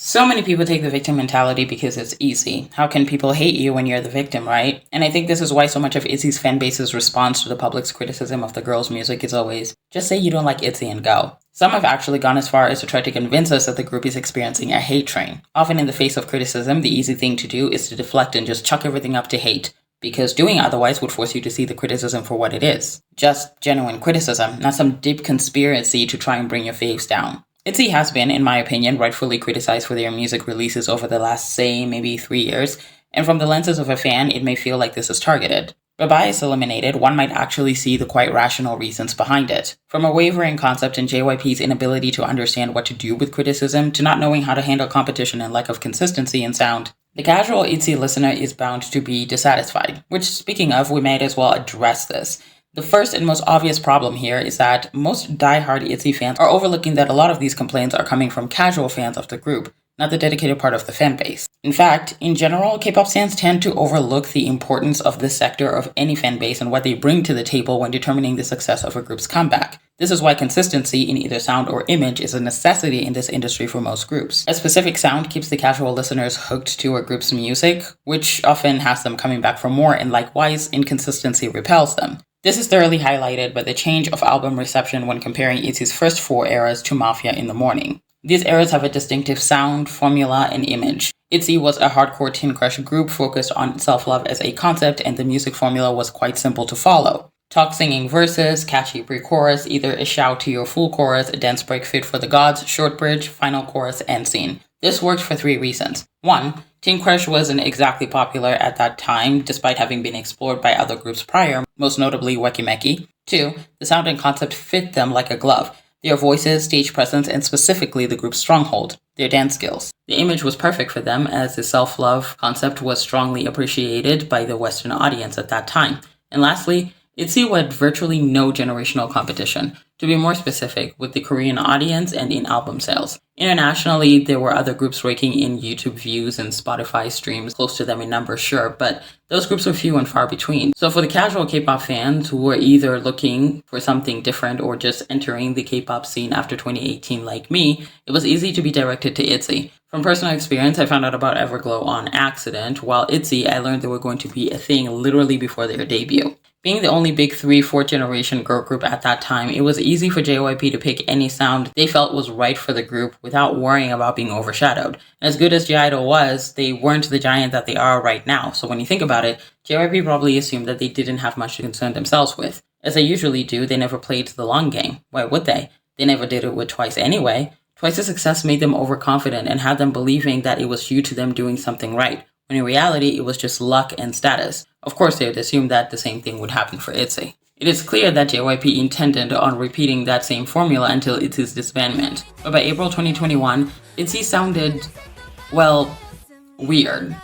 So many people take the victim mentality because it's easy. How can people hate you when you're the victim, right? And I think this is why so much of itzy's fan base's response to the public's criticism of the girls' music is always, just say you don't like itzy and go. Some have actually gone as far as to try to convince us that the group is experiencing a hate train. Often in the face of criticism, the easy thing to do is to deflect and just chuck everything up to hate, because doing otherwise would force you to see the criticism for what it is. Just genuine criticism, not some deep conspiracy to try and bring your faves down. itzy has been, in my opinion, rightfully criticized for their music releases over the last, say, maybe 3 years, and from the lenses of a fan, it may feel like this is targeted. But bias eliminated, one might actually see the quite rational reasons behind it. From a wavering concept in JYP's inability to understand what to do with criticism, to not knowing how to handle competition and lack of consistency in sound, the casual itzy listener is bound to be dissatisfied. Which, speaking of, we might as well address this. The first and most obvious problem here is that most die-hard itzy fans are overlooking that a lot of these complaints are coming from casual fans of the group, not the dedicated part of the fan base. In fact, in general, K-pop fans tend to overlook the importance of this sector of any fan base and what they bring to the table when determining the success of a group's comeback. This is why consistency in either sound or image is a necessity in this industry for most groups. A specific sound keeps the casual listeners hooked to a group's music, which often has them coming back for more, and likewise, inconsistency repels them. This is thoroughly highlighted by the change of album reception when comparing itzy's first 4 eras to Mafia in the Morning. These eras have a distinctive sound, formula, and image. itzy was a hardcore teen crush group focused on self-love as a concept, and the music formula was quite simple to follow. Talk singing verses, catchy pre-chorus, either a shout to your full chorus, a dance break fit for the gods, short bridge, final chorus, end scene. This worked for 3 reasons. 1. Teen Crush wasn't exactly popular at that time, despite having been explored by other groups prior, most notably 꽟ᴟᴘɪ. 2. The sound and concept fit them like a glove. Their voices, stage presence, and specifically the group's stronghold, their dance skills. The image was perfect for them, as the self-love concept was strongly appreciated by the Western audience at that time. And lastly, itzy had virtually no generational competition. To be more specific, with the Korean audience and in album sales. Internationally, there were other groups raking in YouTube views and Spotify streams close to them in numbers, sure, but those groups were few and far between. So for the casual K-pop fans who were either looking for something different or just entering the K-pop scene after 2018 like me, it was easy to be directed to itzy. From personal experience, I found out about Everglow on accident, while itzy, I learned they were going to be a thing literally before their debut. Being the only big 3 4th generation girl group at that time, it was easy for JYP to pick any sound they felt was right for the group without worrying about being overshadowed. As good as j-idol was, they weren't the giant that they are right now, so when you think about it, JYP probably assumed that they didn't have much to concern themselves with. As they usually do, they never played the long game. Why would they? They never did it with Twice anyway. Twice's success made them overconfident and had them believing that it was due to them doing something right, when in reality it was just luck and status. Of course, they would assume that the same thing would happen for itzy. It is clear that JYP intended on repeating that same formula until itzy's disbandment, but by April 2021, itzy sounded, well, weird.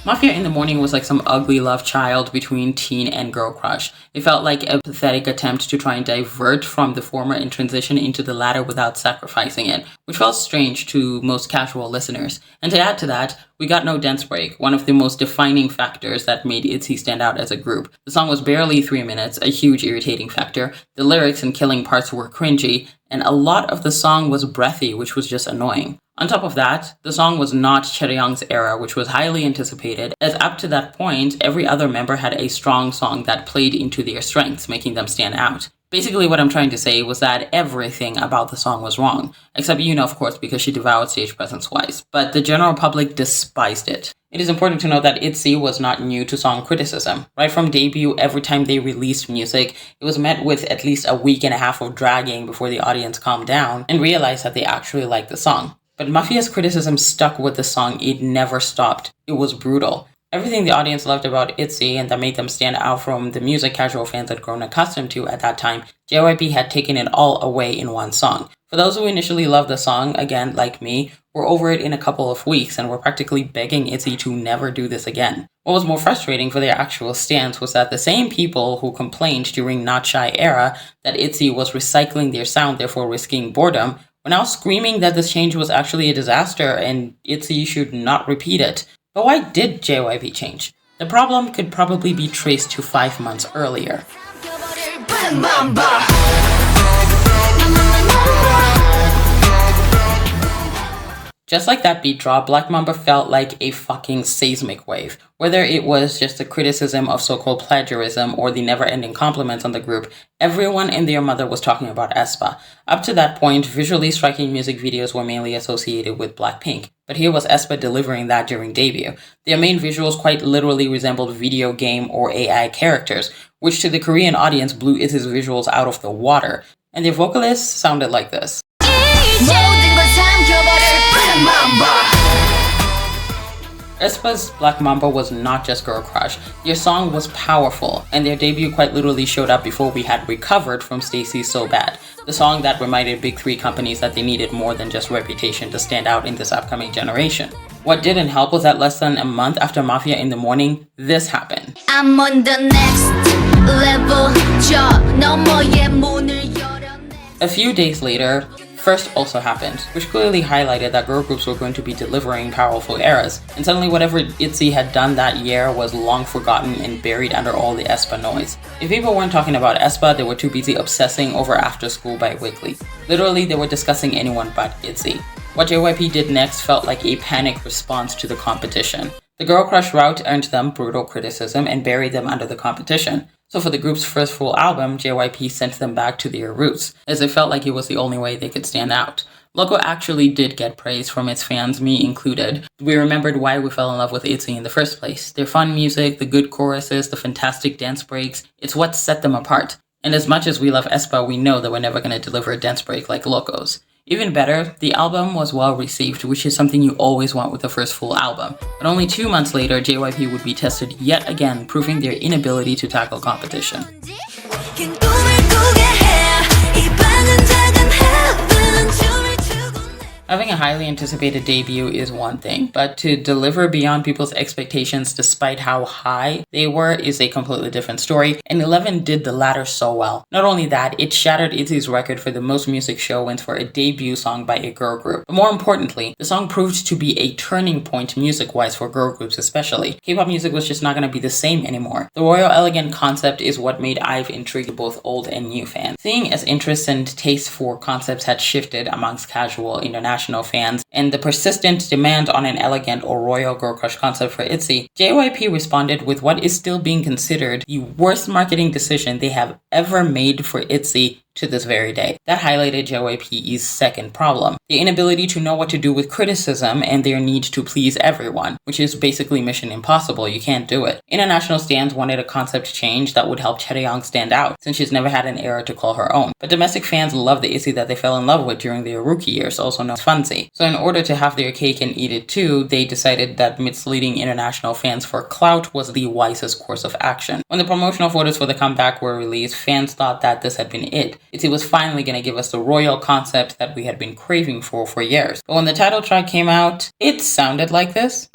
Mafia in the Morning was like some ugly love child between teen and girl crush. It felt like a pathetic attempt to try and divert from the former and transition into the latter without sacrificing it, which felt strange to most casual listeners. And to add to that, we got no dance break, one of the most defining factors that made itzy stand out as a group. The song was barely 3 minutes, a huge irritating factor. The lyrics and killing parts were cringy, and a lot of the song was breathy, which was just annoying. On top of that, the song was not Chaeryeong's era, which was highly anticipated, as up to that point, every other member had a strong song that played into their strengths, making them stand out. Basically, what I'm trying to say was that everything about the song was wrong, except Yoona, of course, because she devoured stage presence-wise, but the general public despised it. It is important to note that itzy was not new to song criticism. Right from debut, every time they released music, it was met with at least a week and a half of dragging before the audience calmed down and realized that they actually liked the song. But Mafia's criticism stuck with the song. It never stopped. It was brutal. Everything the audience loved about itzy and that made them stand out from the music casual fans had grown accustomed to at that time, JYP had taken it all away in one song. For those who initially loved the song, again, like me, were over it in a couple of weeks and were practically begging itzy to never do this again. What was more frustrating for their actual stance was that the same people who complained during Not Shy era that itzy was recycling their sound, therefore risking boredom, were now screaming that this change was actually a disaster and itzy should not repeat it. But why did JYP change? The problem could probably be traced to 5 months earlier. Just like that beat drop, Black Mamba felt like a fucking seismic wave. Whether it was just a criticism of so-called plagiarism or the never-ending compliments on the group, everyone and their mother was talking about aespa. Up to that point, visually striking music videos were mainly associated with Blackpink. But here was aespa delivering that during debut. Their main visuals quite literally resembled video game or AI characters, which to the Korean audience blew itzy's visuals out of the water. And their vocalists sounded like this. aespa's Black Mamba was not just girl crush. Their song was powerful, and their debut quite literally showed up before we had recovered from Stacy's So Bad, the song that reminded big three companies that they needed more than just reputation to stand out in this upcoming generation. What didn't help was that less than a month after Mafia in the Morning, this happened. I'm on the next level. A few days later, First also happened, which clearly highlighted that girl groups were going to be delivering powerful eras, and suddenly whatever itzy had done that year was long forgotten and buried under all the aespa noise. If people weren't talking about aespa, they were too busy obsessing over After School by Weekly. Literally, they were discussing anyone but itzy. What JYP did next felt like a panicked response to the competition. The girl crush route earned them brutal criticism and buried them under the competition. So for the group's first full album, JYP sent them back to their roots, as it felt like it was the only way they could stand out. Loco actually did get praise from its fans, me included. We remembered why we fell in love with itzy in the first place. Their fun music, the good choruses, the fantastic dance breaks, it's what set them apart. And as much as we love aespa, we know that we're never going to deliver a dance break like Loco's. Even better, the album was well received, which is something you always want with the first full album. But only 2 months later, JYP would be tested yet again, proving their inability to tackle competition. Having a highly anticipated debut is one thing, but to deliver beyond people's expectations despite how high they were is a completely different story, and 11 did the latter so well. Not only that, it shattered itzy's record for the most music show wins for a debut song by a girl group. But more importantly, the song proved to be a turning point music-wise for girl groups especially. K-pop music was just not going to be the same anymore. The Royal Elegant concept is what made IVE intrigue both old and new fans. Seeing as interests and taste for concepts had shifted amongst casual international fans, and the persistent demand on an elegant or royal girl crush concept for itzy, JYP responded with what is still being considered the worst marketing decision they have ever made for itzy to this very day. That highlighted JYP's second problem, the inability to know what to do with criticism and their need to please everyone, which is basically mission impossible. You can't do it. International stans wanted a concept change that would help Chaeryeong stand out, since she's never had an era to call her own. But domestic fans love the itzy that they fell in love with during their rookie years, also known as Funzy. So in order to have their cake and eat it too, they decided that misleading international fans for clout was the wisest course of action. When the promotional photos for the comeback were released, fans thought that this had been it. itzy was finally going to give us the royal concept that we had been craving for years. But when the title track came out, it sounded like this.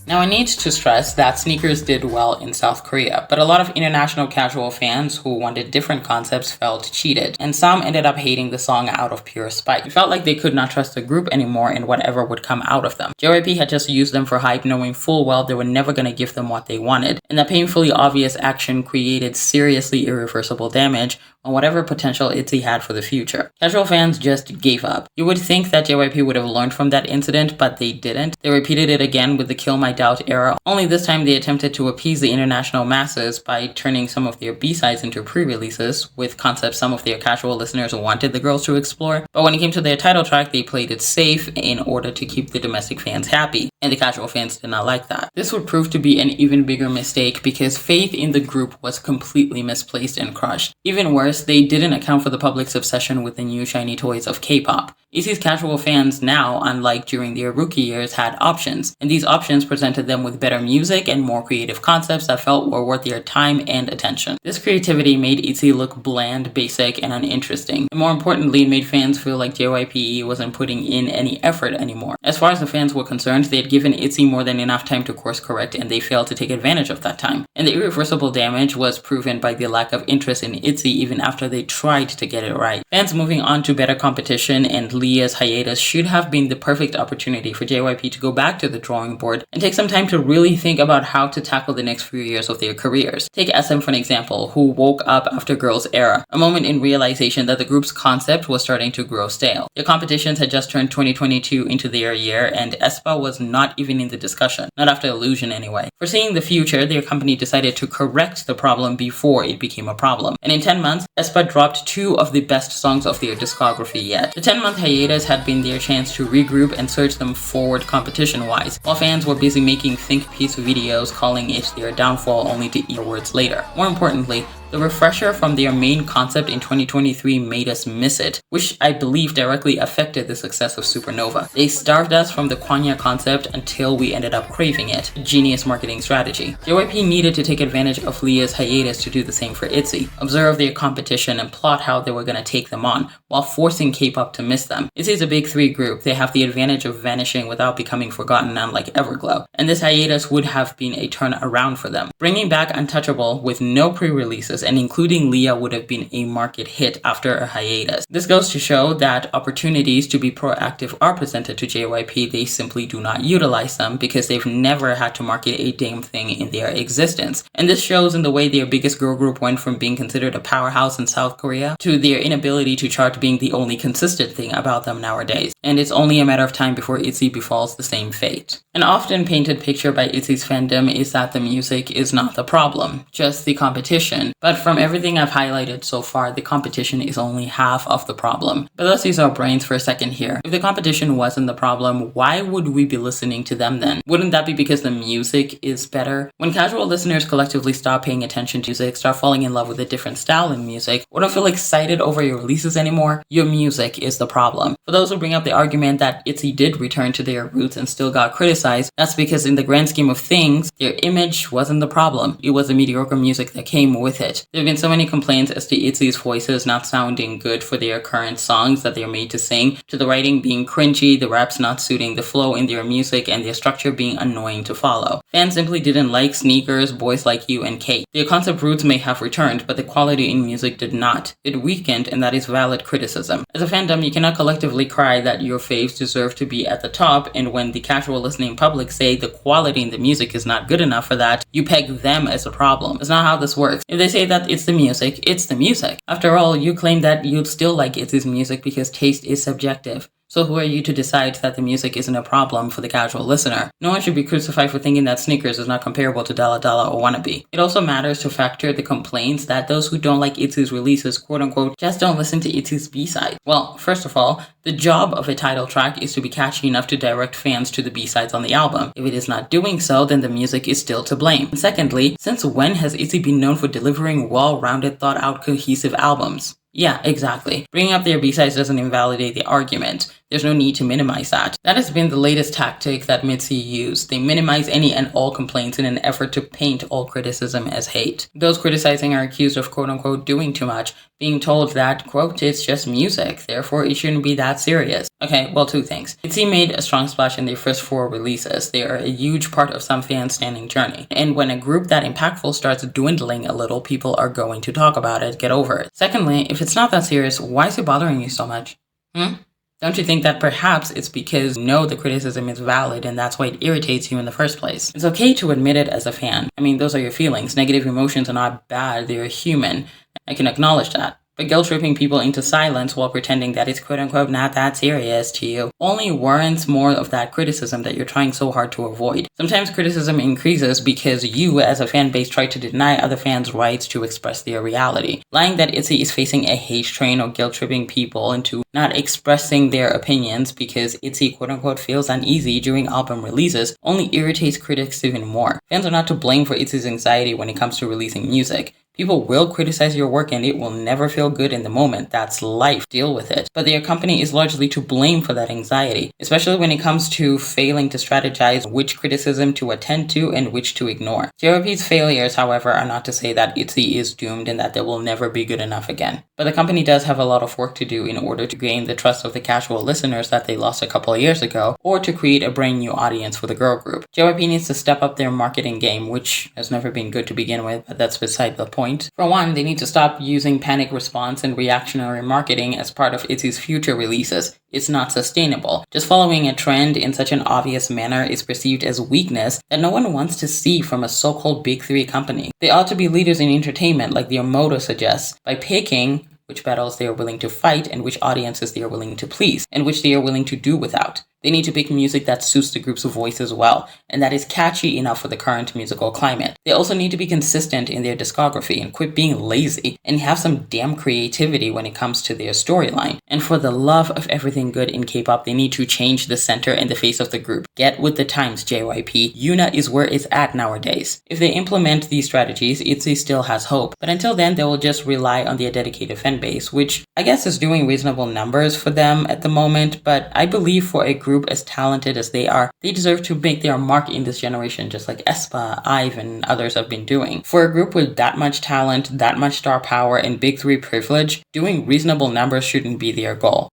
Now I need to stress that sneakers did well in South Korea, but a lot of international casual fans who wanted different concepts felt cheated, and some ended up hating the song out of pure spite. It felt like they could not trust the group anymore and whatever would come out of them. JYP had just used them for hype, knowing full well they were never going to give them what they wanted, and that painfully obvious action created seriously irreversible damage on whatever potential itzy had for the future. Casual fans just gave up. You would think that JYP would have learned from that incident, but they didn't. They repeated it again with the Kill My Doubt era, only this time they attempted to appease the international masses by turning some of their B-sides into pre-releases, with concepts some of their casual listeners wanted the girls to explore. But when it came to their title track, they played it safe in order to keep the domestic fans happy, and the casual fans did not like that. This would prove to be an even bigger mistake because faith in the group was completely misplaced and crushed. Even worse, they didn't account for the public's obsession with the new shiny toys of K-pop. itzy's casual fans now, unlike during their rookie years, had options, and these options presented them with better music and more creative concepts that felt were worth their time and attention. This creativity made itzy look bland, basic, and uninteresting, and more importantly, it made fans feel like JYP wasn't putting in any effort anymore. As far as the fans were concerned, they had given itzy more than enough time to course correct, and they failed to take advantage of that time. And the irreversible damage was proven by the lack of interest in itzy even after they tried to get it right. Fans moving on to better competition and Leah's hiatus should have been the perfect opportunity for JYP to go back to the drawing board and take take some time to really think about how to tackle the next few years of their careers. Take SM for an example, who woke up after Girls' Era, a moment in realization that the group's concept was starting to grow stale. Their competitions had just turned 2022 into their year, and aespa was not even in the discussion, not after Illusion anyway. Foreseeing the future, their company decided to correct the problem before it became a problem. And in 10 months, aespa dropped 2 of the best songs of their discography yet. The 10-month hiatus had been their chance to regroup and surge them forward competition-wise, while fans were busy making think piece videos calling it their downfall only to eat words later. More importantly, the refresher from their main concept in 2023 made us miss it, which I believe directly affected the success of Supernova. They starved us from the 괟ᴟ concept until we ended up craving it. Genius marketing strategy. JYP needed to take advantage of Leah's hiatus to do the same for itzy, observe their competition and plot how they were going to take them on, while forcing K-pop to miss them. Itzy is a big 3 group. They have the advantage of vanishing without becoming forgotten, unlike Everglow, and this hiatus would have been a turn around for them. Bringing back Untouchable with no pre-releases and including Leah would have been a market hit after a hiatus. This goes to show that opportunities to be proactive are presented to JYP, they simply do not utilize them because they've never had to market a damn thing in their existence. And this shows in the way their biggest girl group went from being considered a powerhouse in South Korea to their inability to chart being the only consistent thing about them nowadays. And it's only a matter of time before itzy befalls the same fate. An often painted picture by itzy's fandom is that the music is not the problem, just the competition. But from everything I've highlighted so far, the competition is only half of the problem. But let's use our brains for a second here. If the competition wasn't the problem, why would we be listening to them then? Wouldn't that be because the music is better? When casual listeners collectively stop paying attention to music, start falling in love with a different style in music, or don't feel excited over your releases anymore, your music is the problem. For those who bring up the argument that itzy did return to their roots and still got criticized, that's because in the grand scheme of things, their image wasn't the problem. It was the mediocre music that came with it. There have been so many complaints as to itzy's voices not sounding good for their current songs that they're made to sing, to the writing being cringy, the raps not suiting the flow in their music, and their structure being annoying to follow. Fans simply didn't like Sneakers, Boys Like You, and Cake. Their concept roots may have returned, but the quality in music did not. It weakened, and that is valid criticism. As a fandom, you cannot collectively cry that your faves deserve to be at the top, and when the casual listening public say the quality in the music is not good enough for that, you peg them as a problem. That's not how this works. If they say that it's the music, it's the music. After all, you claim that you'd still like itzy's music because taste is subjective. So who are you to decide that the music isn't a problem for the casual listener? No one should be crucified for thinking that Sneakers is not comparable to Dalla Dalla or Wannabe. It also matters to factor the complaints that those who don't like itzy's releases, quote-unquote, just don't listen to itzy's B-side. Well, first of all, the job of a title track is to be catchy enough to direct fans to the B-sides on the album. If it is not doing so, then the music is still to blame. And secondly, since when has itzy been known for delivering well-rounded, thought-out, cohesive albums? Yeah, exactly. Bringing up their B-sides doesn't invalidate the argument. There's no need to minimize that. That has been the latest tactic that Mitzi used. They minimize any and all complaints in an effort to paint all criticism as hate. Those criticizing are accused of quote-unquote doing too much, being told that, quote, it's just music, therefore it shouldn't be that serious. Okay, well, 2 things. itzy made a strong splash in their first 4 releases. They are a huge part of some fans' standing journey. And when a group that impactful starts dwindling a little, people are going to talk about it, get over it. Secondly, if it's not that serious, why is it bothering you so much? Don't you think that perhaps it's because you know the criticism is valid and that's why it irritates you in the first place? It's okay to admit it as a fan. I mean, those are your feelings. Negative emotions are not bad, they're human. I can acknowledge that. But guilt-tripping people into silence while pretending that it's quote-unquote not that serious to you only warrants more of that criticism that you're trying so hard to avoid. Sometimes criticism increases because you, as a fan base, try to deny other fans' rights to express their reality. Lying that itzy is facing a hate train or guilt-tripping people into not expressing their opinions because itzy quote-unquote feels uneasy during album releases only irritates critics even more. Fans are not to blame for itzy's anxiety when it comes to releasing music. People will criticize your work and it will never feel good in the moment. That's life. Deal with it. But their company is largely to blame for that anxiety, especially when it comes to failing to strategize which criticism to attend to and which to ignore. JYP's failures, however, are not to say that itzy is doomed and that they will never be good enough again. But the company does have a lot of work to do in order to gain the trust of the casual listeners that they lost a couple of years ago, or to create a brand new audience for the girl group. JYP needs to step up their marketing game, which has never been good to begin with, but that's beside the point. point. For one, they need to stop using panic response and reactionary marketing as part of itzy's future releases. It's not sustainable. Just following a trend in such an obvious manner is perceived as weakness that no one wants to see from a so-called big three company. They ought to be leaders in entertainment like their motto suggests, by picking which battles they are willing to fight and which audiences they are willing to please, and which they are willing to do without. They need to pick music that suits the group's voice as well, and that is catchy enough for the current musical climate. They also need to be consistent in their discography and quit being lazy and have some damn creativity when it comes to their storyline. And for the love of everything good in K-pop, they need to change the center and the face of the group. Get with the times, JYP. Yuna is where it's at nowadays. If they implement these strategies, itzy still has hope. But until then, they will just rely on their dedicated fan base, which I guess is doing reasonable numbers for them at the moment, but I believe for a group as talented as they are, they deserve to make their mark in this generation, just like aespa, IVE, and others have been doing. For a group with that much talent, that much star power, and big three privilege, doing reasonable numbers shouldn't be their goal.